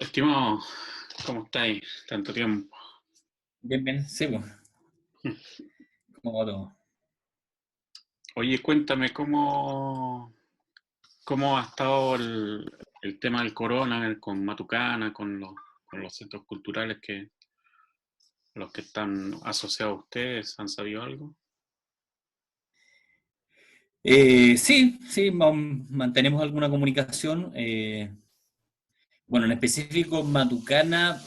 Estimado, ¿cómo estáis? Tanto tiempo. Bien, bien, sí, pues, como va todo. Oye, cuéntame cómo ha estado el tema del corona con Matucana, con los centros culturales los que están asociados a ustedes. ¿Han sabido algo? Sí, sí, mantenemos alguna comunicación. Bueno, en específico, Matucana,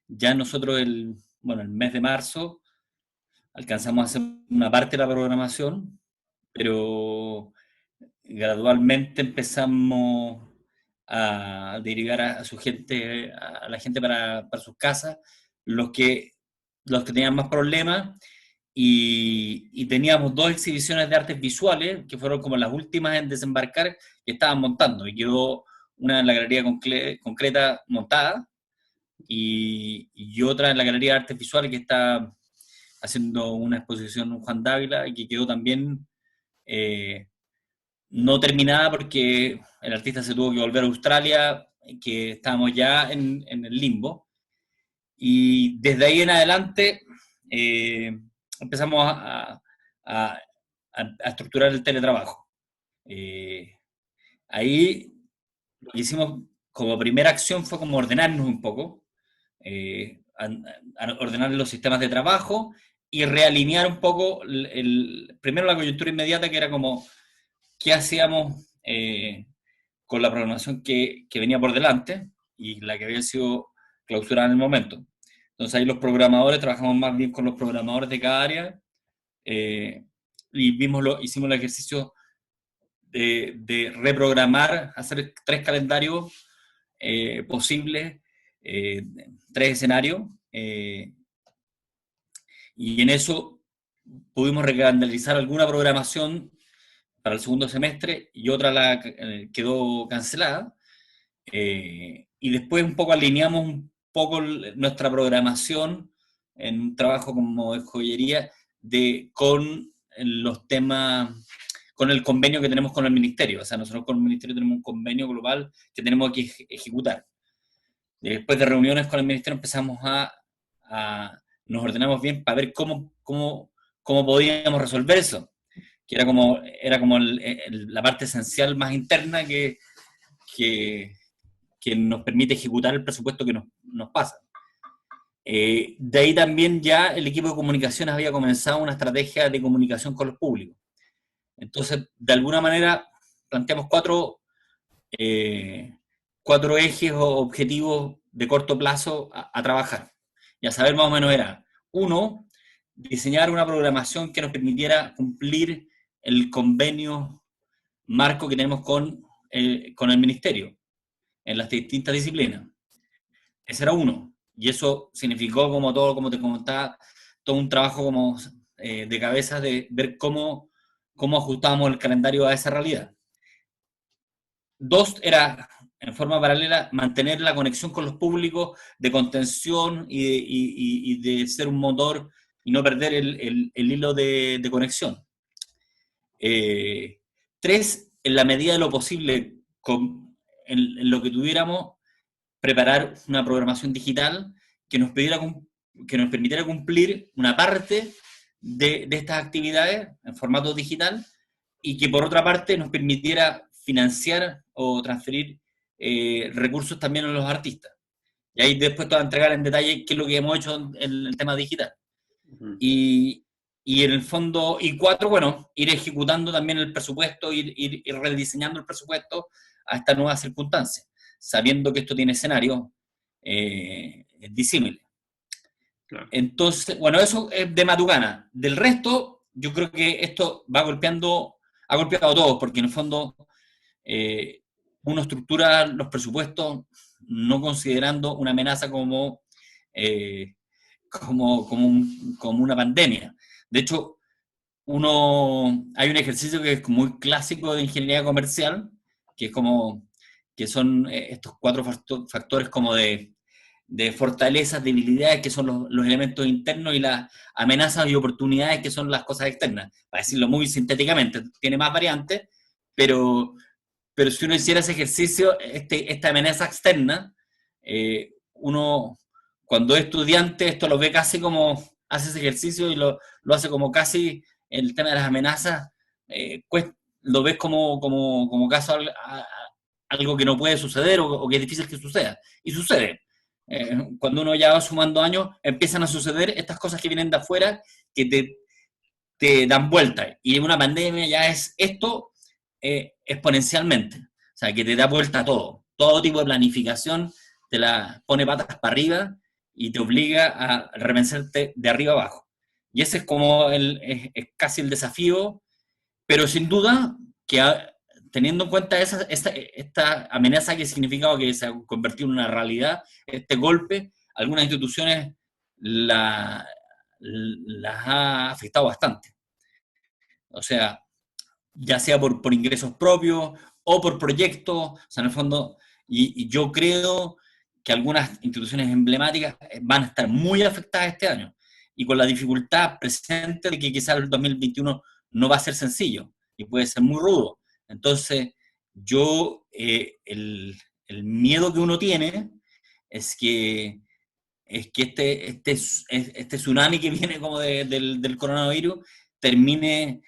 ya nosotros el mes de marzo alcanzamos a hacer una parte de la programación, pero gradualmente empezamos a derivar a su gente, a la gente para sus casas, los que, los que tenían más problemas. Y teníamos dos exhibiciones de artes visuales, que fueron como las últimas en desembarcar, que estaban montando. Y quedó una en la Galería Concreta montada y otra en la Galería de Artes Visuales que está haciendo una exposición Juan Dávila y que quedó también no terminada porque el artista se tuvo que volver a Australia, que estábamos ya en el limbo. Y desde ahí en adelante empezamos a, a estructurar el teletrabajo. Eh, Ahí lo que hicimos como primera acción fue como ordenarnos un poco, a ordenar los sistemas de trabajo y realinear un poco primero la coyuntura inmediata, que era como qué hacíamos con la programación que venía por delante y la que había sido clausurada en el momento. Entonces ahí los programadores, trabajamos más bien con los programadores de cada área eh, y hicimos el ejercicio de reprogramar, hacer 3 calendarios posibles, eh, 3 escenarios, y en eso pudimos recalendarizar alguna programación para el segundo semestre y otra quedó cancelada. Y después un poco alineamos un poco nuestra programación en un trabajo como de joyería con los temas, con el convenio que tenemos con el ministerio. O sea, nosotros con el ministerio tenemos un convenio global que tenemos que ejecutar. Después de reuniones con el ministerio empezamos nos ordenamos bien para ver cómo podíamos resolver eso, que era como la parte esencial más interna que, que nos permite ejecutar el presupuesto que nos pasa. De ahí también ya el equipo de comunicaciones había comenzado una estrategia de comunicación con los públicos. Entonces, de alguna manera, planteamos eh, cuatro ejes o objetivos de corto plazo a trabajar. Y a saber más o menos era, uno, diseñar una programación que nos permitiera cumplir el convenio marco que tenemos con el ministerio en las distintas disciplinas. Ese era uno. Y eso significó como todo, como te comentaba, todo un trabajo como de cabeza de ver cómo ajustábamos el calendario a esa realidad. Dos, era en forma paralela mantener la conexión con los públicos de contención y de ser un motor y no perder el hilo de conexión. Eh, Tres, en la medida de lo posible, en lo que tuviéramos, preparar una programación digital que que nos permitiera cumplir una parte de estas actividades en formato digital y que por otra parte nos permitiera financiar o transferir recursos también a los artistas. Y ahí después te voy a entregar en detalle qué es lo que hemos hecho en el tema digital. Ujú. Y, y en el fondo, y cuatro, bueno, ir ejecutando también el presupuesto, ir rediseñando el presupuesto a estas nuevas circunstancias, sabiendo que esto tiene escenario disímil. Claro. Entonces, bueno, eso es de Matucana. Del resto, yo creo que esto ha golpeado a todos, porque en el fondo eh, uno estructura los presupuestos no considerando una amenaza eh, como una pandemia. De hecho, hay un ejercicio que es muy clásico de ingeniería comercial, que es como, que son estos 4 factores como de fortalezas, debilidades, que son los elementos internos, y las amenazas y oportunidades, que son las cosas externas. Para decirlo muy sintéticamente, tiene más variantes, pero, pero si uno hiciera ese ejercicio, esta amenaza externa, uno cuando es estudiante esto lo ve casi como, hace ese ejercicio y lo hace como casi el tema de las amenazas, lo ves como caso algo que no puede suceder o que es difícil que suceda. Y sucede. Cuando uno ya va sumando años, empiezan a suceder estas cosas que vienen de afuera que te dan vuelta. Y una pandemia ya es esto exponencialmente. O sea, que te da vuelta a todo. Todo tipo de planificación te la pone patas para arriba y te obliga a repensarte de arriba abajo. Y ese es como es casi el desafío, pero sin duda que teniendo en cuenta esta amenaza que significaba que se ha convertido en una realidad, este golpe, algunas instituciones las ha afectado bastante. O sea, ya sea por ingresos propios o por proyectos, o sea, en el fondo, y yo creo que algunas instituciones emblemáticas van a estar muy afectadas este año, y con la dificultad presente de que quizás el 2021 no va a ser sencillo, y puede ser muy rudo. Entonces, yo, el miedo que uno tiene es que este tsunami que viene como del coronavirus termine,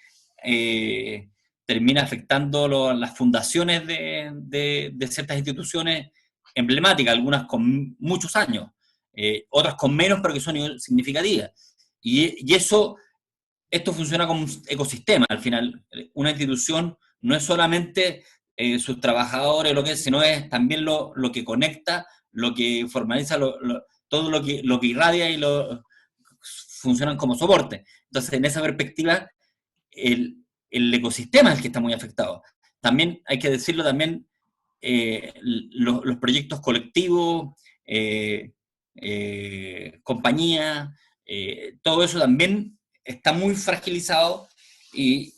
eh, termina afectando las fundaciones de ciertas instituciones emblemáticas, algunas con muchos años, otras con menos, pero que son significativas. Y esto funciona como un ecosistema, al final. Una institución no es solamente sus trabajadores, sino es también lo que conecta, lo que formaliza, todo lo que irradia y funcionan como soporte. Entonces, en esa perspectiva, el ecosistema es el que está muy afectado. También hay que decirlo, también los proyectos colectivos, compañías, todo eso también está muy fragilizado y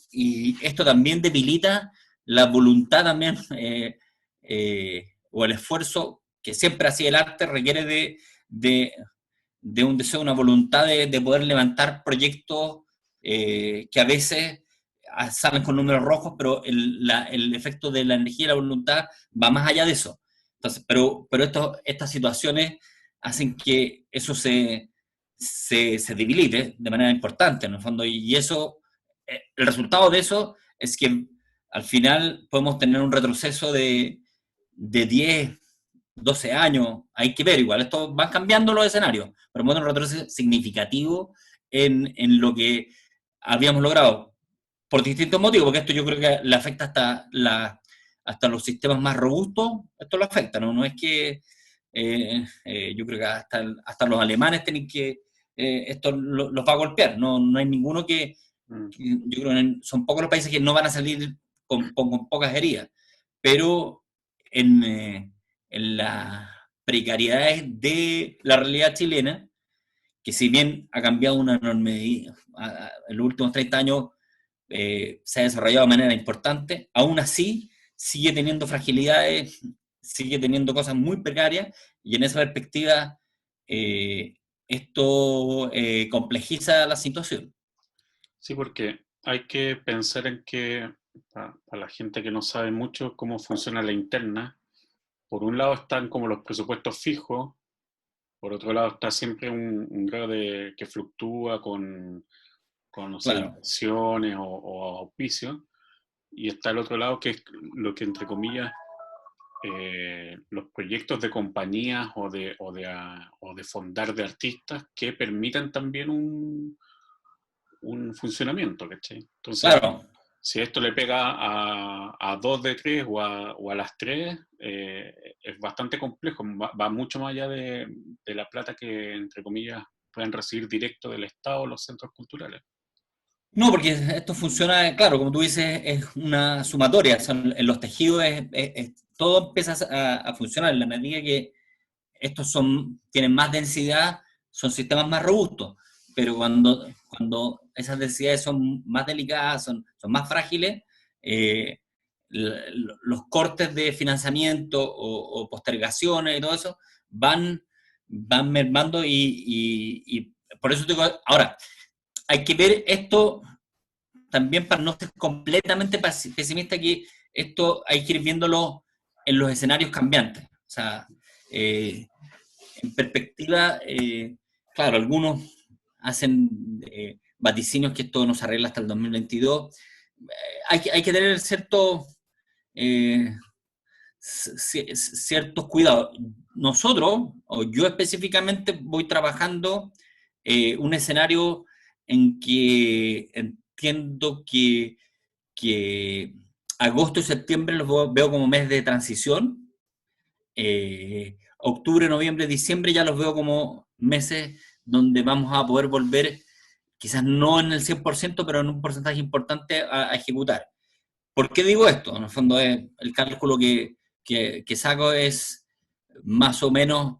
esto también debilita la voluntad también o el esfuerzo que siempre hacía el arte requiere de un deseo, una voluntad de poder levantar proyectos que a veces salen con números rojos, pero el efecto de la energía y la voluntad va más allá de eso. Entonces, pero estas situaciones hacen que eso se debilite de manera importante, en el fondo, y eso, el resultado de eso es que al final podemos tener un retroceso de 10, 12 años, hay que ver igual, esto van cambiando los escenarios, pero podemos tener un retroceso significativo en lo que habíamos logrado, por distintos motivos, porque esto yo creo que le afecta hasta los sistemas más robustos, esto lo afecta, ¿no? No es que yo creo que hasta los alemanes tienen que, esto los va a golpear, no hay ninguno yo creo que son pocos los países que no van a salir con pocas heridas, pero en las precariedades de la realidad chilena, que si bien ha cambiado una enorme medida, en los últimos 30 años se ha desarrollado de manera importante, aún así sigue teniendo fragilidades, sigue teniendo cosas muy precarias, y en esa perspectiva esto complejiza la situación. Sí, porque hay que pensar en que, para la gente que no sabe mucho cómo funciona la interna, por un lado están como los presupuestos fijos, por otro lado está siempre un grado que fluctúa con no sé, Claro, inversiones o auspicios, y está el otro lado que es lo que entre comillas los proyectos de compañías o de fondar de artistas que permitan también un funcionamiento, ¿cachai? Entonces, claro. si esto le pega a dos de tres o a las tres, es bastante complejo, va mucho más allá de la plata que, entre comillas, pueden recibir directo del Estado los centros culturales. No, porque esto funciona, claro, como tú dices, es una sumatoria. En los tejidos todo empieza a funcionar en la medida que estos tienen más densidad, son sistemas más robustos. Pero cuando esas densidades son más delicadas, son más frágiles, eh, los cortes de financiamiento o postergaciones y todo eso van mermando y por eso digo, ahora, hay que ver esto también para no ser completamente pesimista, que esto hay que ir viéndolo en los escenarios cambiantes. O sea, En perspectiva, claro, algunos hacen vaticinios que esto no se arregla hasta el 2022. Hay que tener eh, ciertos cuidados. Nosotros, o yo específicamente, voy trabajando un escenario en que entiendo que agosto y septiembre los veo como mes de transición. Octubre, noviembre, diciembre ya los veo como meses donde vamos a poder volver, quizás no en el 100%, pero en un porcentaje importante a ejecutar. ¿Por qué digo esto? En el fondo, el cálculo que saco es más o menos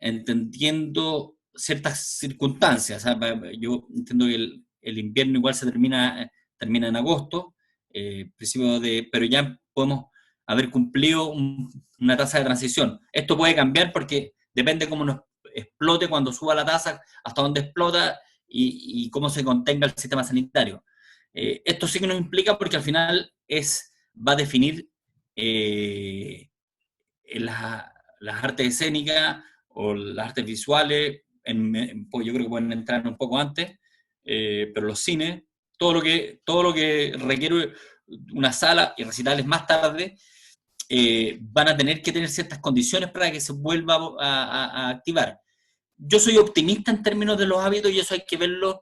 entendiendo ciertas circunstancias. ¿Sabes? Yo entiendo que el invierno igual termina en agosto, pero ya podemos haber cumplido una tasa de transición. Esto puede cambiar porque depende cómo nos explote cuando suba la tasa, hasta dónde explota y cómo se contenga el sistema sanitario. Esto sí que nos implica porque al final va a definir las artes escénicas o las artes visuales, pues yo creo que pueden entrar un poco antes, pero los cines, todo lo que requiere una sala y recitales más tarde, van a tener que tener ciertas condiciones para que se vuelva a activar. Yo soy optimista en términos de los hábitos y eso hay que verlo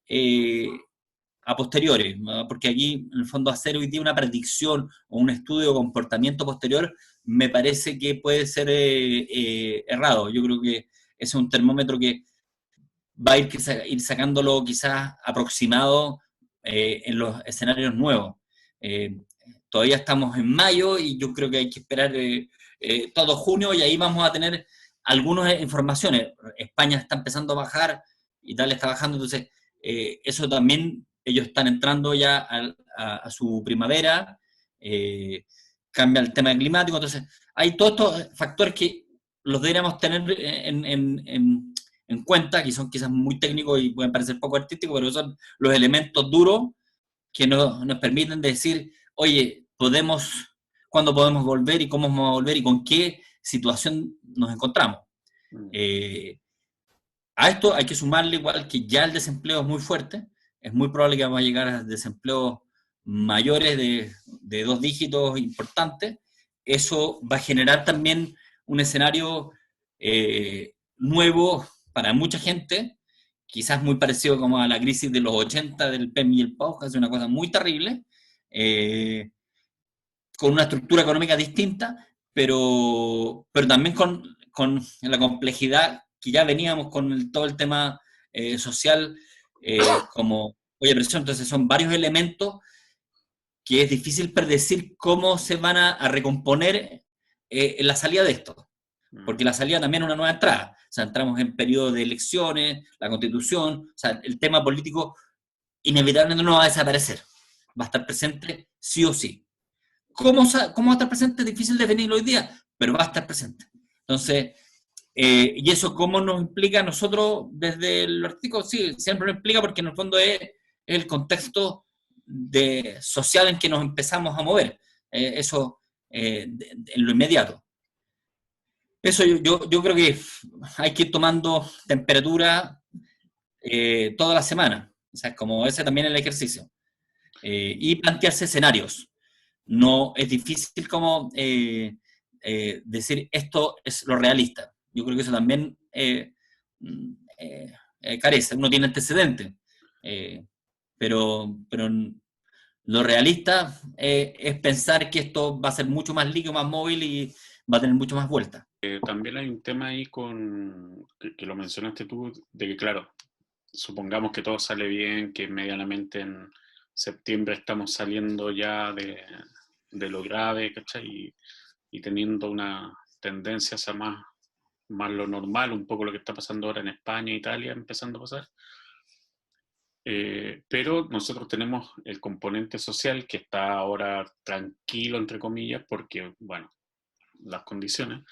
eh, a posteriori, ¿no? Porque aquí, en el fondo, hacer hoy día una predicción o un estudio de comportamiento posterior me parece que puede ser errado. Yo creo que ese es un termómetro que va a ir sacándolo quizás aproximado en los escenarios nuevos. Eh, Todavía estamos en mayo y yo creo que hay que esperar todo junio y ahí vamos a tener algunas informaciones. España está empezando a bajar, Italia está bajando, entonces eso también, ellos están entrando ya a su primavera, eh, cambia el tema climático, entonces hay todos estos factores que los deberíamos tener en cuenta, que son quizás muy técnicos y pueden parecer poco artísticos, pero son los elementos duros que nos permiten decir, oye, cuándo podemos volver y cómo vamos a volver y con qué situación nos encontramos. A esto hay que sumarle igual que ya el desempleo es muy fuerte, es muy probable que vamos a llegar a desempleos mayores de 2 dígitos importantes. Eso va a generar también un escenario nuevo para mucha gente, quizás muy parecido como a la crisis de los 80 del PEM y el PAU, que es una cosa muy terrible, con una estructura económica distinta, pero también con la complejidad que ya veníamos con todo el tema social como oye presión. Entonces son varios elementos que es difícil predecir cómo se van a recomponer en la salida de esto. Porque la salida también es una nueva entrada. O sea, entramos en periodo de elecciones, la constitución, o sea, el tema político inevitablemente no va a desaparecer. Va a estar presente sí o sí. ¿Cómo va a estar presente? Es difícil definirlo hoy día, pero va a estar presente. Entonces, ¿y eso cómo nos implica a nosotros desde el artículo? Sí, siempre nos implica porque en el fondo es el contexto social en que nos empezamos a mover. Eso en lo inmediato. Eso yo creo que hay que ir tomando temperatura toda la semana. O sea, como ese también es el ejercicio. Y plantearse escenarios. No es difícil como decir esto es lo realista. Yo creo que eso también carece. Uno tiene antecedentes. Pero lo realista es pensar que esto va a ser mucho más líquido, más móvil y va a tener mucho más vuelta. También hay un tema ahí que lo mencionaste tú, de que claro, supongamos que todo sale bien, que medianamente en septiembre estamos saliendo ya de lo grave, ¿cachai? Y teniendo una tendencia hacia más lo normal, un poco lo que está pasando ahora en España e Italia empezando a pasar. Pero nosotros tenemos el componente social que está ahora tranquilo, entre comillas, porque, bueno, las condiciones,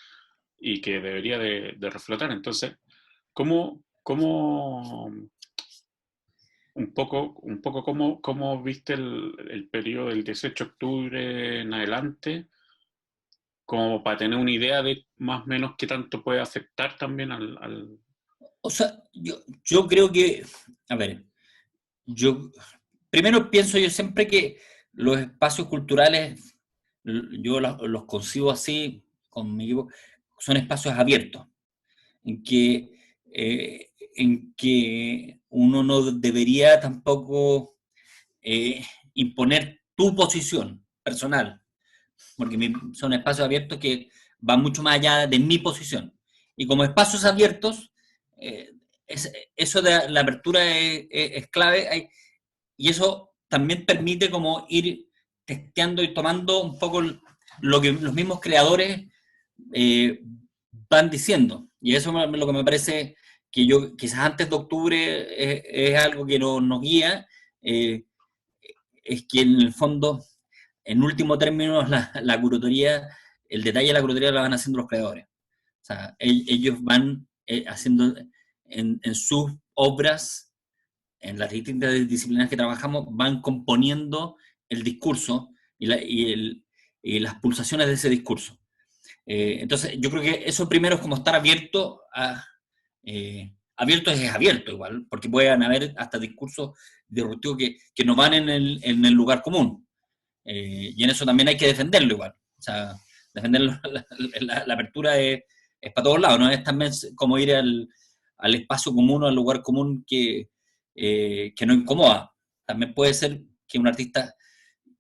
y que debería de reflotar. Entonces, ¿cómo un poco cómo viste el periodo del 18 de octubre en adelante? como para tener una idea de más o menos qué tanto puede afectar también O sea, yo creo que, a ver, yo primero pienso yo siempre que los espacios culturales, yo los concibo así con mi equipo, son espacios abiertos, en que, en que uno no debería tampoco imponer tu posición personal, porque son espacios abiertos que van mucho más allá de mi posición. Y como espacios abiertos, eh, eso de la apertura es clave, y eso también permite como ir testeando y tomando un poco lo que los mismos creadores eh, van diciendo. Y eso es lo que me parece que yo, quizás antes de octubre, es algo que nos guía, eh, es que en el fondo, en último término, la curatoría, el detalle de la curatoría lo van haciendo los creadores. O sea, ellos van haciendo en sus obras, en las distintas disciplinas que trabajamos, van componiendo el discurso y las pulsaciones de ese discurso. Entonces, yo creo que eso primero es como estar abierto a... abierto es abierto igual, porque pueden haber hasta discursos disruptivos que no van en el lugar común. Y en eso también hay que defenderlo igual. O sea, defender la apertura es para todos lados, no es también como ir al espacio común o al lugar común que no incomoda. También puede ser que un artista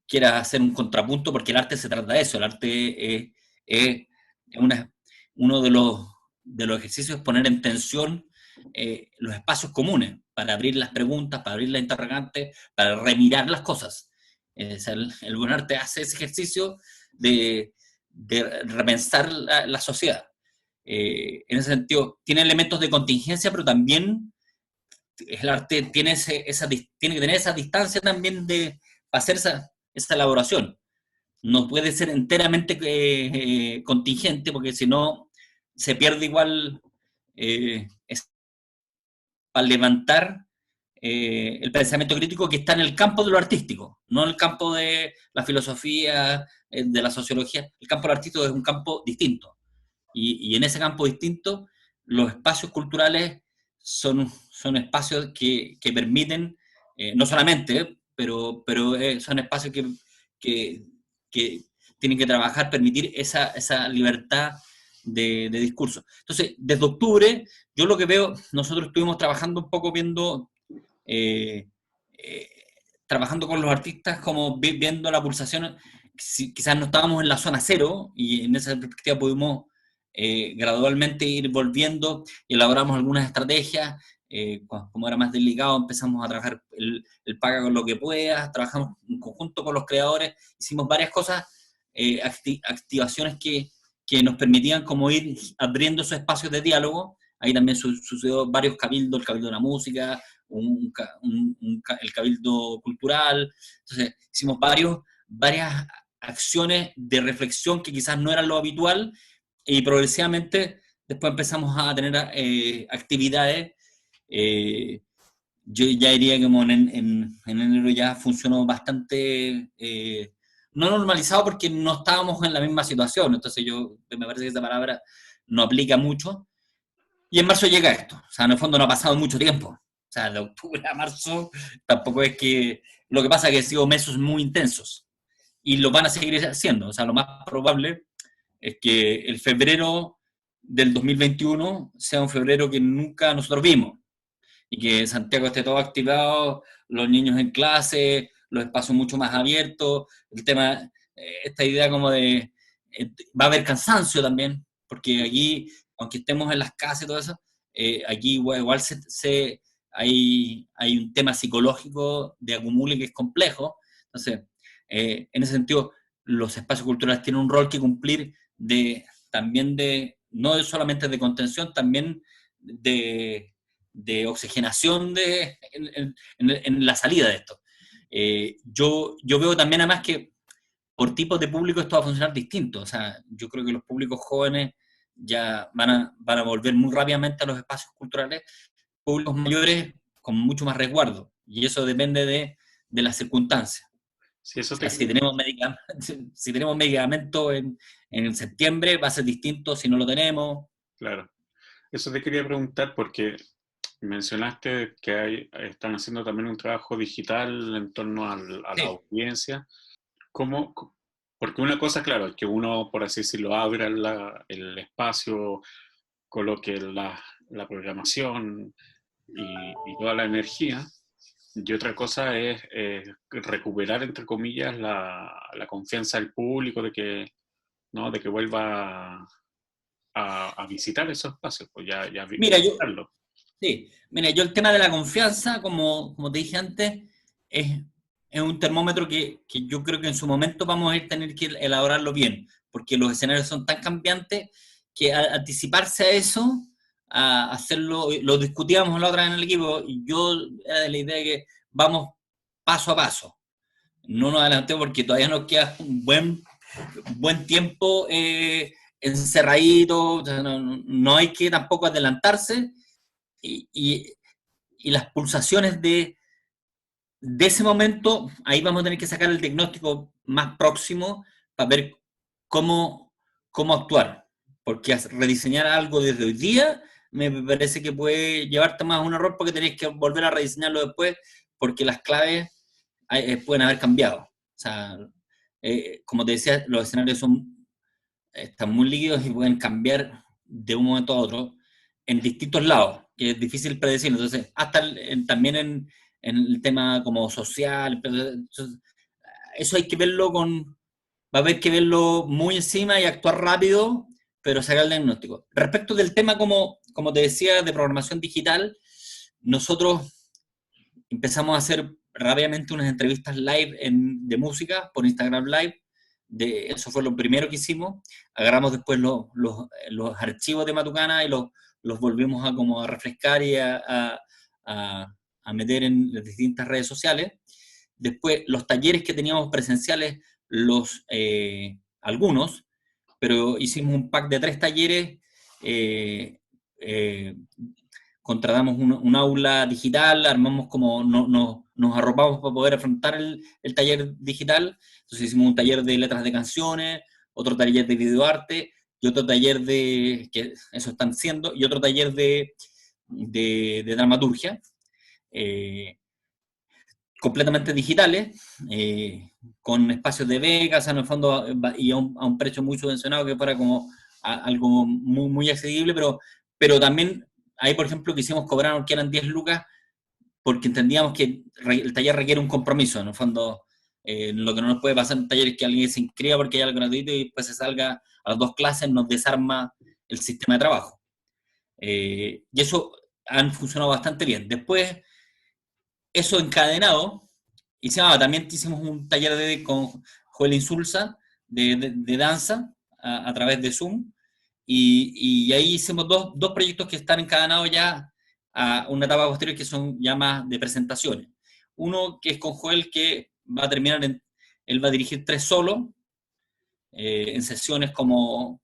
quiera hacer un contrapunto, porque el arte se trata de eso. El arte es una, uno de los ejercicios es poner en tensión los espacios comunes, para abrir las preguntas, para abrir las interrogantes, para remirar las cosas. O sea, el buen arte hace ese ejercicio de repensar la sociedad. En ese sentido, tiene elementos de contingencia, pero también el arte tiene, tiene que tener esa distancia también para hacer esa elaboración. No puede ser enteramente contingente, porque si no se pierde igual para levantar el pensamiento crítico que está en el campo de lo artístico, no en el campo de la filosofía, de la sociología. El campo del artístico es un campo distinto. Y en ese campo distinto, los espacios culturales son espacios que permiten, no solamente, pero son espacios que, que tienen que trabajar, permitir esa libertad de discurso. Entonces, desde octubre, yo lo que veo, nosotros estuvimos trabajando un poco viendo, eh, eh, trabajando con los artistas, como viendo la pulsación. Quizás no estábamos en la zona cero, y en esa perspectiva pudimos gradualmente ir volviendo y elaboramos algunas estrategias. Como era más delicado, empezamos a trabajar el paga con lo que puedas, trabajamos en conjunto con los creadores, hicimos varias cosas, activaciones que nos permitían como ir abriendo esos espacios de diálogo. Ahí también sucedió varios cabildos, el Cabildo de la Música, el Cabildo Cultural. Entonces hicimos varias acciones de reflexión que quizás no eran lo habitual, y progresivamente después empezamos a tener actividades. Yo ya diría que como en enero ya funcionó bastante, no normalizado, porque no estábamos en la misma situación, entonces me parece que esa palabra no aplica mucho. Y en marzo llega esto, o sea, en el fondo no ha pasado mucho tiempo, o sea, de octubre a marzo tampoco es que... Lo que pasa es que han sido meses muy intensos, y lo van a seguir haciendo. O sea, lo más probable es que el febrero del 2021 sea un febrero que nunca nosotros vimos, y que Santiago esté todo activado, los niños en clase, los espacios mucho más abiertos, el tema, esta idea como de, va a haber cansancio también, porque aquí, aunque estemos en las casas y todo eso, aquí igual hay un tema psicológico de acumule que es complejo. Entonces, en ese sentido, los espacios culturales tienen un rol que cumplir, también no solamente de contención, también de oxigenación en la salida de esto. Yo veo también además que por tipos de público esto va a funcionar distinto. O sea, yo creo que los públicos jóvenes ya van a volver muy rápidamente a los espacios culturales, públicos mayores con mucho más resguardo, y eso depende de las circunstancias. Sí, O eso sea, si tenemos si tenemos medicamento en septiembre, va a ser distinto si no lo tenemos. claro. Eso te quería preguntar porque mencionaste que están haciendo también un trabajo digital en torno a la Sí. audiencia. ¿Cómo? Porque una cosa, claro, es que uno, por así decirlo, abra el espacio, coloque la programación y toda la energía. Y otra cosa es recuperar, entre comillas, la confianza del público de que, ¿no? De que vuelva a visitar esos espacios, pues ya Mira, yo, visitarlo. sí, mira, yo el tema de la confianza, como te dije antes, es, es un termómetro que yo creo que en su momento vamos a ir tener que elaborarlo bien, porque los escenarios son tan cambiantes que anticiparse a eso, a hacerlo, lo discutíamos la otra vez en el equipo, y yo era de la idea de que vamos paso a paso, no nos adelantemos porque todavía nos queda un buen tiempo encerradito, o sea, no hay que tampoco adelantarse y, y, y las pulsaciones de ese momento, ahí vamos a tener que sacar el diagnóstico más próximo para ver cómo actuar. Porque rediseñar algo desde hoy día me parece que puede llevarte más a un error porque tenés que volver a rediseñarlo después porque las claves pueden haber cambiado. O sea, como te decía, los escenarios están muy líquidos y pueden cambiar de un momento a otro en distintos lados, que es difícil predecir. Entonces, hasta también en el tema como social, entonces, eso hay que verlo va a haber que verlo muy encima y actuar rápido, pero sacar el diagnóstico. Respecto del tema, como te decía, de programación digital, nosotros empezamos a hacer rápidamente unas entrevistas live de música por Instagram Live. Eso fue lo primero que hicimos. Agarramos después los archivos de Matucana y los volvimos a como a refrescar y a meter en las distintas redes sociales. Después los talleres que teníamos presenciales, algunos, pero hicimos un pack de 3 talleres. eh, eh, Contratamos un aula digital, armamos como, nos arropamos para poder afrontar el taller digital. Entonces hicimos un taller de letras de canciones, otro taller de videoarte y otro taller que eso están siendo, y otro taller de dramaturgia, eh, completamente digitales, con espacios de becas, en el fondo, y a un precio muy subvencionado que fuera como algo muy accesible, pero también ahí, por ejemplo, quisimos cobrar que eran 10 lucas porque entendíamos que el taller requiere un compromiso, en el fondo. Lo que no nos puede pasar en talleres es que alguien se inscriba porque hay algo gratuito y después se salga a las 2 clases, nos desarma el sistema de trabajo. Y eso han funcionado bastante bien. Después, eso encadenado, también hicimos un taller con Joel Insulza de danza a través de Zoom, y ahí hicimos dos proyectos que están encadenados ya a una etapa posterior que son ya más de presentaciones. Uno que es con Joel, que va a terminar él va a dirigir 3 solos, en sesiones como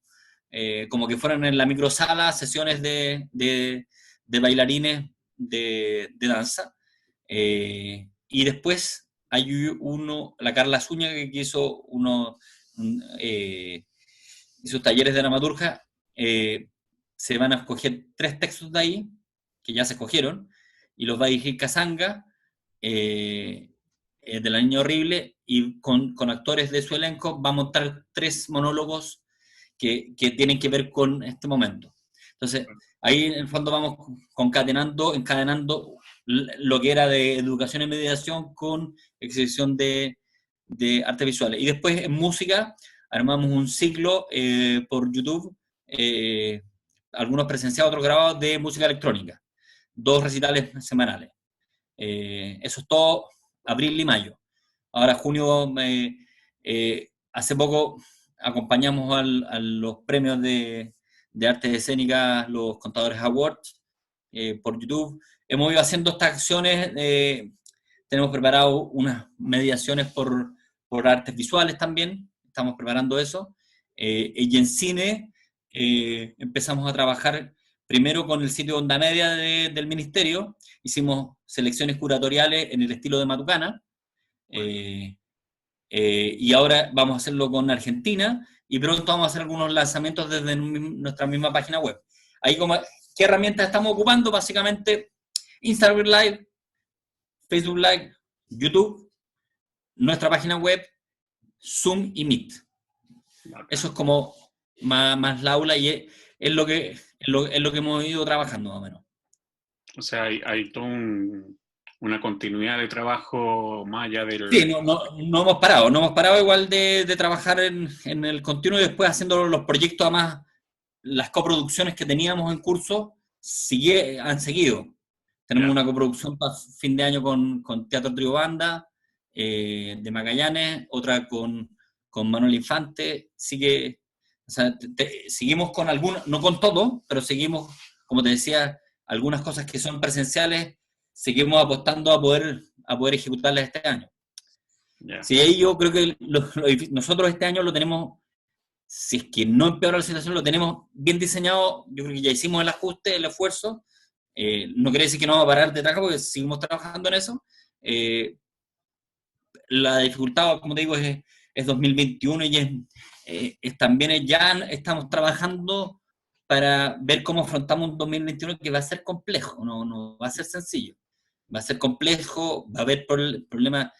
que fueran en la microsala, sesiones de bailarines de danza. Y después hay la Carla Zúñiga, que hizo talleres de dramaturgia. Se van a escoger 3 textos de ahí, que ya se escogieron, y los va a dirigir Casanga, de La Niña Horrible, y con actores de su elenco va a montar 3 monólogos que tienen que ver con este momento. Entonces, ahí en el fondo vamos encadenando lo que era de educación y mediación con exhibición de artes visuales. Y después en música armamos un ciclo por YouTube, algunos presenciados, otros grabados, de música electrónica. 2 recitales semanales. Eso es todo abril y mayo. Ahora junio, hace poco acompañamos a los premios de artes escénicas, los Contadores Awards, por YouTube. Hemos ido haciendo estas acciones, tenemos preparado unas mediaciones por artes visuales también, estamos preparando eso. Y en cine empezamos a trabajar primero con el sitio Onda Media del Ministerio. Hicimos selecciones curatoriales en el estilo de Matucana, y ahora vamos a hacerlo con Argentina, y pronto vamos a hacer algunos lanzamientos desde nuestra misma página web. Ahí como, ¿qué herramientas estamos ocupando? Básicamente Instagram Live, Facebook Live, YouTube, nuestra página web, Zoom y Meet. Eso es como más la aula y es lo que hemos ido trabajando más o menos. O sea, hay toda una continuidad de trabajo más allá del... Sí, no hemos parado igual de trabajar en el continuo y después haciendo los proyectos, además las coproducciones que teníamos en curso han seguido. Tenemos una coproducción para fin de año con Teatro Trío Banda de Magallanes, otra con Manuel Infante. Sigue, o sea, seguimos con algunas, no con todo, pero seguimos, como te decía, algunas cosas que son presenciales, seguimos apostando a poder ejecutarlas este año. Yeah. Sí, ahí yo creo que nosotros este año lo tenemos, si es que no empeora la situación, lo tenemos bien diseñado. Yo creo que ya hicimos el ajuste, el esfuerzo. No quiere decir que no vamos a parar de trabajar porque seguimos trabajando en eso. La dificultad, como te digo, es 2021 y también ya estamos trabajando para ver cómo afrontamos un 2021 que va a ser complejo, no va a ser sencillo. Va a ser complejo, va a haber problemas.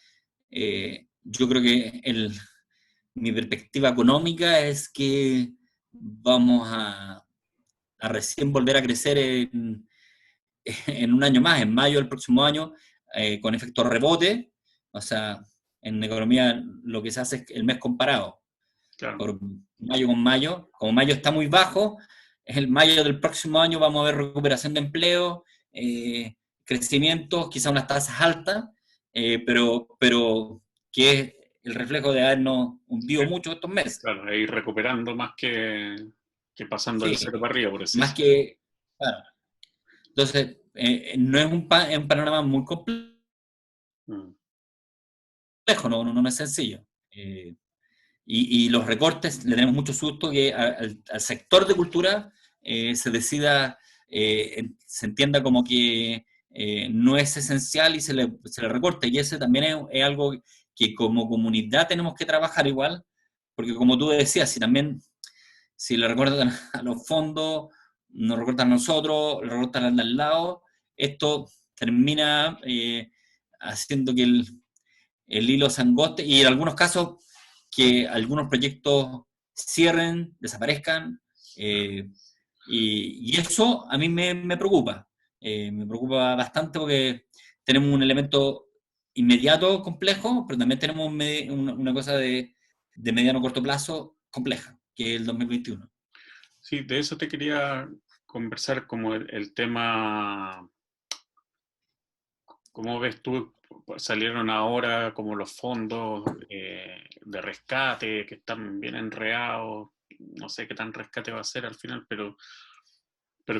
Yo creo que mi perspectiva económica es que vamos a recién volver a crecer en un año más, en mayo del próximo año, con efecto rebote. O sea, en economía lo que se hace es el mes comparado. Claro. Por mayo con mayo. Como mayo está muy bajo, es el mayo del próximo año vamos a ver recuperación de empleo, crecimiento, quizá unas tasas altas, pero que es el reflejo de habernos hundido mucho estos meses. Claro, ir recuperando más que pasando el cero para arriba, por eso. Más que, claro. Entonces, no es un panorama muy complejo, no es sencillo. Y los recortes, le tenemos mucho susto que al sector de cultura se decida, se entienda como que no es esencial y se le recorte. Y ese también es algo que como comunidad tenemos que trabajar igual, porque como tú decías, si le recortan a los fondos, nos recortan a nosotros, le recortan al lado, esto termina haciendo que el hilo se angoste y en algunos casos que algunos proyectos cierren, desaparezcan, y eso a mí me preocupa. Me preocupa bastante porque tenemos un elemento inmediato complejo, pero también tenemos una cosa de mediano corto plazo compleja, que es el 2021. Sí, de eso te quería conversar, como el tema, ¿cómo ves tú? Salieron ahora como los fondos de rescate que están bien enredados, no sé qué tan rescate va a ser al final, pero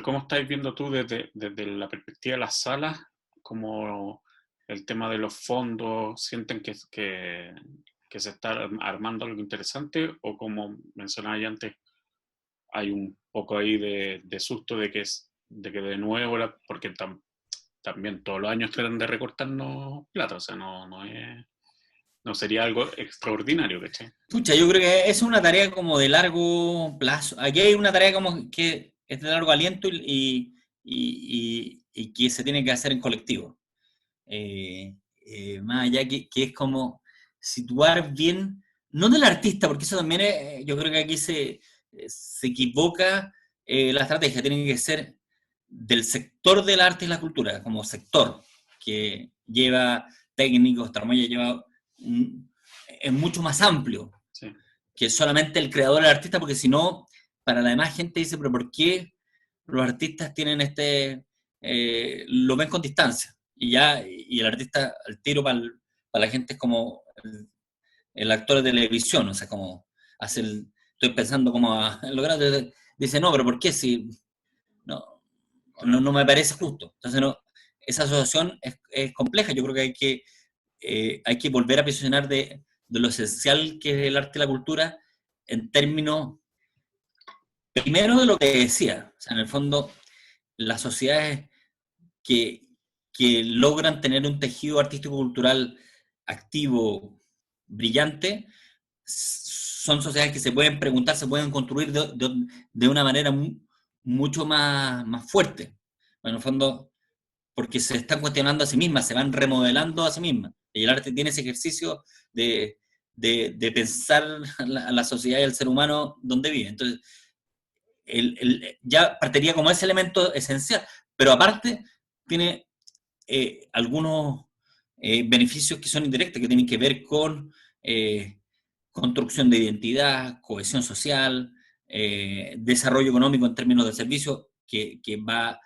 ¿cómo estáis viendo tú desde la perspectiva de las salas, como el tema de los fondos, sienten que se está armando algo interesante o como mencionaba ya antes, hay un poco ahí de susto de que de nuevo, porque también todos los años tratan de recortarnos plata, o sea, no sería algo extraordinario, ¿cachai? Pucha, yo creo que es una tarea como de largo plazo. Aquí hay una tarea como que es de largo aliento y que se tiene que hacer en colectivo. Más allá que es como situar bien, no del artista, porque eso también yo creo que aquí se equivoca la estrategia, tiene que ser del sector del arte y la cultura, como sector, que lleva técnicos, Tramoya lleva es mucho más amplio sí. que solamente el creador del artista, porque si no, para la demás gente dice, pero ¿por qué los artistas tienen lo ven con distancia? Y el artista al tiro para la gente es como el actor de televisión, o sea, como estoy pensando como a lograr, dice, no, pero ¿por qué si no me parece justo? Entonces, esa asociación es compleja, yo creo que hay que volver a posicionar de lo esencial que es el arte y la cultura en términos, primero de lo que decía, o sea, en el fondo, las sociedades que logran tener un tejido artístico-cultural activo, brillante, son sociedades que se pueden preguntar, se pueden construir de una manera mucho más fuerte. Bueno, en el fondo, porque se están cuestionando a sí mismas, se van remodelando a sí mismas. Y el arte tiene ese ejercicio de pensar a la sociedad y al ser humano donde vive. Entonces, ya partiría como ese elemento esencial, pero aparte tiene algunos beneficios que son indirectos, que tienen que ver con construcción de identidad, cohesión social, desarrollo económico en términos de servicios, eh, que va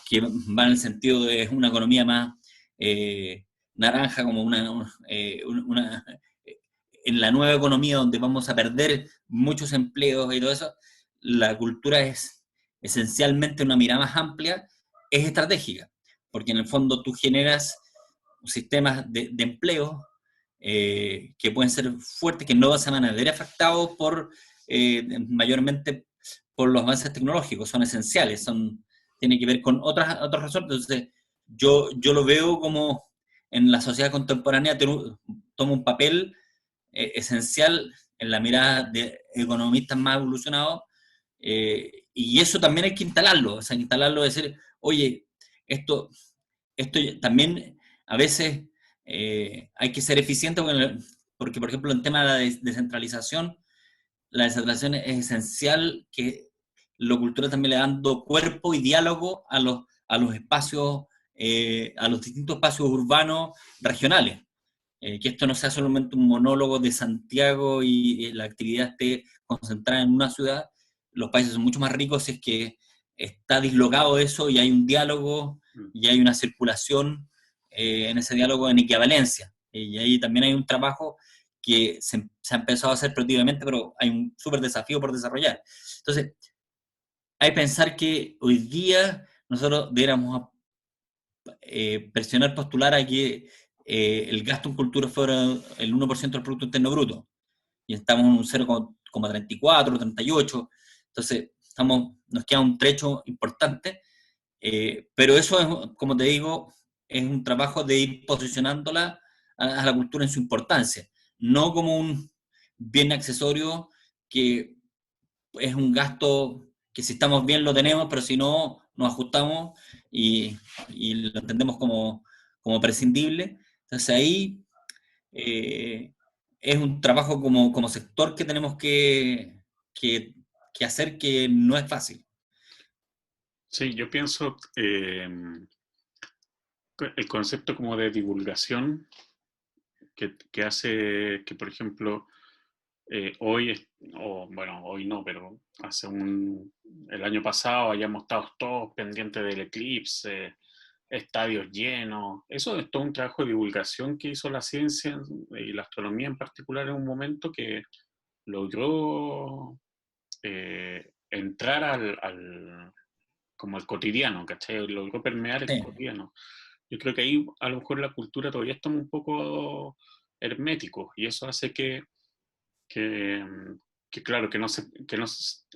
en el sentido de una economía más naranja, como en la nueva economía donde vamos a perder muchos empleos y todo eso. La cultura es esencialmente una mirada más amplia, es estratégica, porque en el fondo tú generas sistemas de empleo que pueden ser fuertes, que no se van a ver afectados mayormente por los avances tecnológicos, son esenciales, tienen que ver con otras razones. Entonces, yo lo veo como en la sociedad contemporánea toma un papel esencial en la mirada de economistas más evolucionados, y eso también hay que instalarlo, o sea, instalarlo, decir, oye, esto también a veces hay que ser eficiente porque, por ejemplo, en tema de descentralización, la descentralización es esencial que la cultura también le dando cuerpo y diálogo a los espacios, a los distintos espacios urbanos regionales. Que esto no sea solamente un monólogo de Santiago y la actividad esté concentrada en una ciudad. Los países son mucho más ricos si es que está dislocado eso y hay un diálogo y hay una circulación en ese diálogo en equivalencia. Y ahí también hay un trabajo que se ha empezado a hacer productivamente, pero hay un súper desafío por desarrollar. Entonces, hay que pensar que hoy día nosotros deberíamos presionar, postular a que el gasto en cultura fuera el 1% del Producto Interno Bruto. Y estamos en un 0,34, 38. Entonces, nos queda un trecho importante. Pero eso es, como te digo, es un trabajo de ir posicionándola a la cultura en su importancia. No como un bien accesorio que es un gasto que si estamos bien lo tenemos, pero si no, nos ajustamos y lo entendemos como prescindible. Entonces ahí es un trabajo como sector que tenemos que hacer, que no es fácil. Sí, yo pienso el concepto como de divulgación que hace que, por ejemplo, hoy, o bueno, hoy no, pero el año pasado hayamos estado todos pendientes del eclipse, estadios llenos. Eso es todo un trabajo de divulgación que hizo la ciencia y la astronomía en particular en un momento que logró entrar como al cotidiano, ¿cachai? Logró permear el Sí. cotidiano. Yo creo que ahí a lo mejor la cultura todavía está un poco hermético y eso hace que, que claro,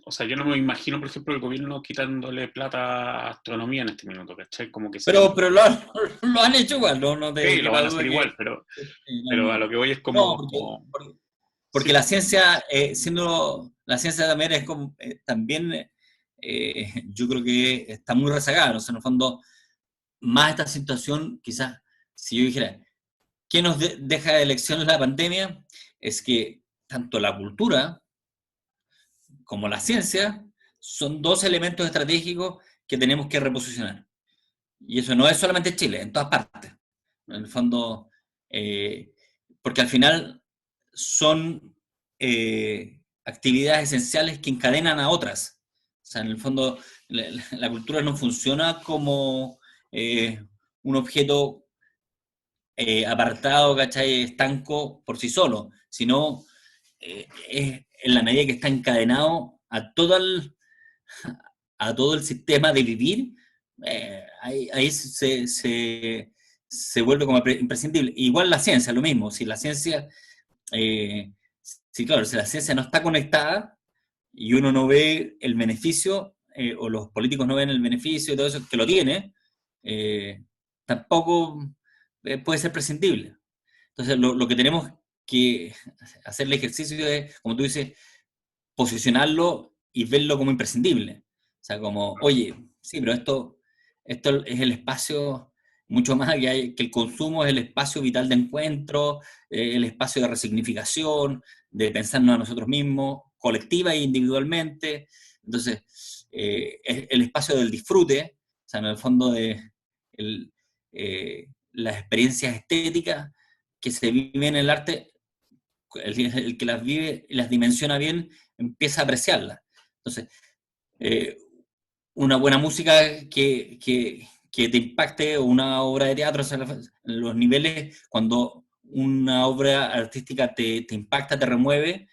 o sea, yo no me imagino, por ejemplo, el gobierno quitándole plata a astronomía en este minuto, ¿cachai? Como que sería... Pero lo han hecho igual, no te Sí, lo quepa van a duda hacer que... igual, No, pero a no. lo que voy es No, como, porque sí, la ciencia, siendo la ciencia también es como, también yo creo que está muy rezagada, ¿no? O sea, en el fondo, más esta situación, quizás, si yo dijera, ¿qué nos deja de lección la pandemia? Es que tanto la cultura como la ciencia son dos elementos estratégicos que tenemos que reposicionar. Y eso no es solamente Chile, en todas partes. En el fondo, eh, porque al final son actividades esenciales que encadenan a otras. O sea, en el fondo, la cultura no funciona como un objeto apartado, ¿cachai? Estanco por sí solo, sino es en la medida que está encadenado a todo el sistema de vivir, ahí se vuelve como imprescindible. Igual la ciencia, lo mismo, si la ciencia, eh, sí, claro, si la ciencia no está conectada y uno no ve el beneficio, o los políticos no ven el beneficio y todo eso, que lo tiene, tampoco puede ser prescindible. Entonces, lo que tenemos que hacer el ejercicio es, como tú dices, posicionarlo y verlo como imprescindible. O sea, como, oye, sí, pero esto es el espacio, mucho más que el consumo, es el espacio vital de encuentro, el espacio de resignificación, de pensarnos a nosotros mismos, colectiva e individualmente. Entonces, es el espacio del disfrute, o sea, en el fondo de las experiencias estéticas que se viven en el arte, el que las vive y las dimensiona bien empieza a apreciarlas. Entonces, eh, una buena música que te impacte, o una obra de teatro, o sea, los niveles, cuando una obra artística te impacta, te remueve,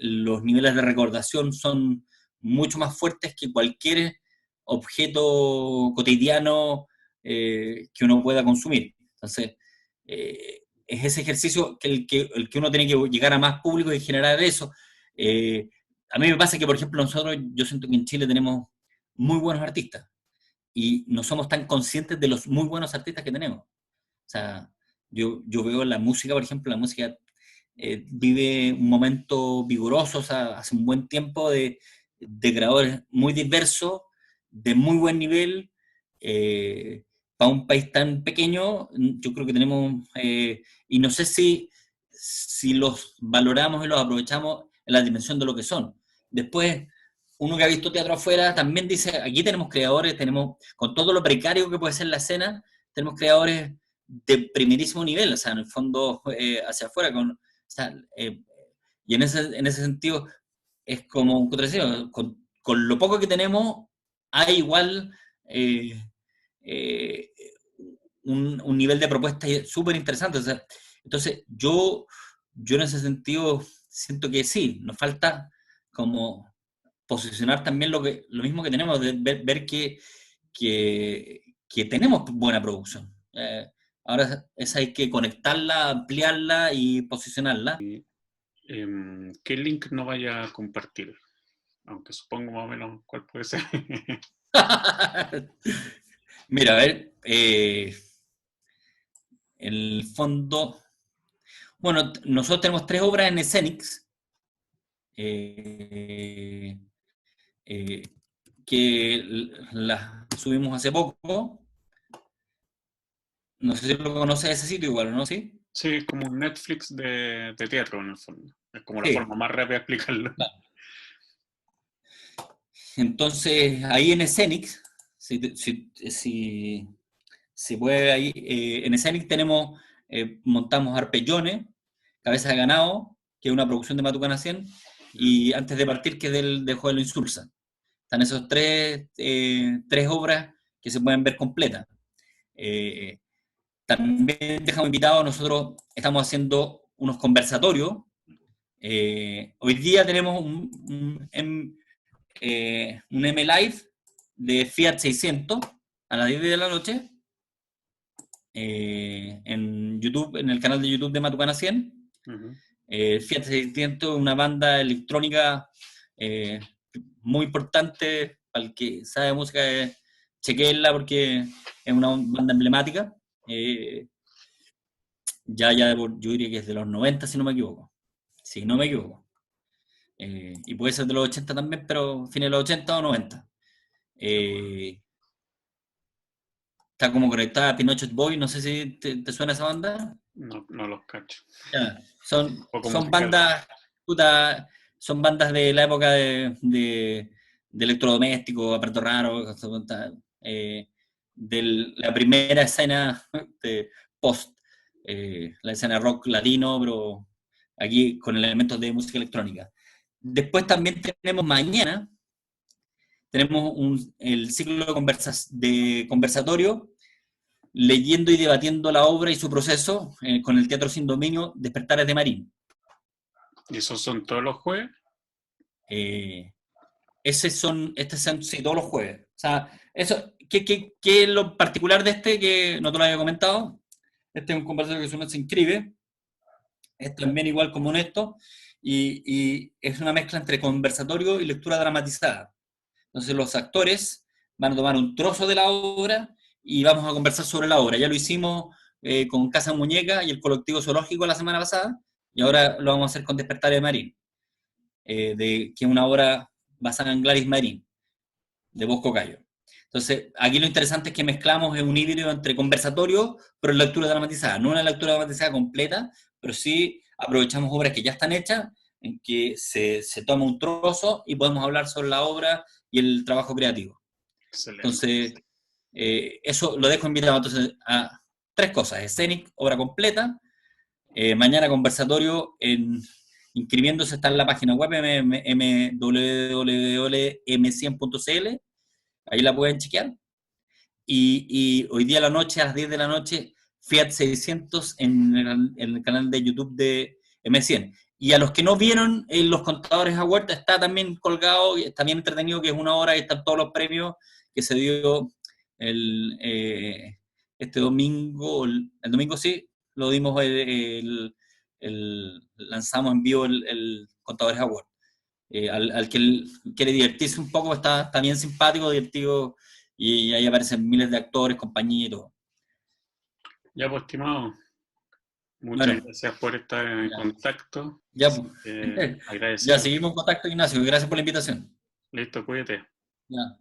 los niveles de recordación son mucho más fuertes que cualquier objeto cotidiano que uno pueda consumir. Entonces, es ese ejercicio el que uno tiene que llegar a más público y generar eso. A mí me pasa que, por ejemplo, nosotros, yo siento que en Chile tenemos muy buenos artistas y no somos tan conscientes de los muy buenos artistas que tenemos. O sea, yo veo la música, por ejemplo, la música vive un momento vigoroso, o sea, hace un buen tiempo de creadores muy diversos, de muy buen nivel. Para un país tan pequeño, yo creo que tenemos, y no sé si los valoramos y los aprovechamos en la dimensión de lo que son. Después, uno que ha visto teatro afuera también dice, aquí tenemos creadores, tenemos, con todo lo precario que puede ser la escena, tenemos creadores de primerísimo nivel, o sea, en el fondo, hacia afuera, o sea, y en ese sentido es como, con lo poco que tenemos, hay igual eh, eh, un nivel de propuesta súper interesante. O sea, entonces, yo en ese sentido siento que sí, nos falta como posicionar también lo mismo que tenemos, de ver que tenemos buena producción. Ahora esa hay que conectarla, ampliarla y posicionarla. ¿Qué link no vaya a compartir? Aunque supongo más o menos cuál puede ser. Mira, a ver, el fondo, bueno, nosotros tenemos 3 obras en Escenix, eh, eh, que las subimos hace poco. No sé si lo conoces ese sitio igual, ¿no? Sí. Sí, es como un Netflix de teatro en el fondo. Es como la Sí. forma más rápida de explicarlo. Claro. Entonces, ahí en Escenix, si puede ahí, en Escenix tenemos, montamos Arpellones, Cabeza de Ganado, que es una producción de Matucana 100, y Antes de Partir, que es de Joel Insulza. Están esos tres obras que se pueden ver completas. Eh, También dejamos invitados, nosotros estamos haciendo unos conversatorios. Hoy día tenemos un M Live de Fiat 600 a las 10 de la noche en YouTube, en el canal de YouTube de Matucana 100. Uh-huh. Fiat 600 es una banda electrónica eh, muy importante para el que sabe música, chequenla porque es una banda emblemática. Yo diría que es de los 90, si no me equivoco. Si no me equivoco. Y puede ser de los 80 también, pero fines de los 80 o 90. Eh, Está como conectada a Pinochet Boy, no sé si te suena esa banda. No, no los cacho. Ya, son, Poco son musical. bandas, puta, son bandas de la época de electrodomésticos, aparatos raros, de la primera escena de post, la escena rock latino, pero aquí con elementos de música electrónica. Después también tenemos mañana, tenemos el ciclo de conversatorio leyendo y debatiendo la obra y su proceso con el Teatro Sin Dominio, Despertares de Marín. ¿Y esos son todos los jueves? Estos son sí, todos los jueves. O sea, eso, ¿qué es lo particular de este que no te lo había comentado? Este es un conversatorio que uno se inscribe, es también igual como honesto, y es una mezcla entre conversatorio y lectura dramatizada. Entonces los actores van a tomar un trozo de la obra y vamos a conversar sobre la obra. Ya lo hicimos con Casa Muñeca y el colectivo zoológico la semana pasada, y ahora lo vamos a hacer con Despertar de Marín, que es una obra basada en Gladys Marín, de Bosco Cayo. Entonces, aquí lo interesante es que mezclamos un híbrido entre conversatorio, pero lectura dramatizada. No una lectura dramatizada completa, pero sí aprovechamos obras que ya están hechas, en que se toma un trozo y podemos hablar sobre la obra y el trabajo creativo. Excelente. Entonces, eso lo dejo invitado entonces a 3 cosas: Scenic, obra completa. Mañana conversatorio inscribiéndose, está en la página web www.m100.cl, ahí la pueden chequear. Y hoy día a la noche, a las 10 de la noche, Fiat 600 en el canal de YouTube de M100. Y a los que no vieron los contadores a huerta, está también colgado, y está bien entretenido, que es una hora y están todos los premios que se dio este domingo. El domingo sí, lo dimos, lanzamos en vivo el contadores a huerta. Al que quiere divertirse un poco, está bien simpático, divertido, y ahí aparecen miles de actores, compañía y todo. Ya, pues, estimado, muchas Bueno, gracias por estar en ya, contacto. ya, pues. Ya Agradecido. seguimos en contacto, Ignacio. Gracias por la invitación. Listo, cuídate. Ya.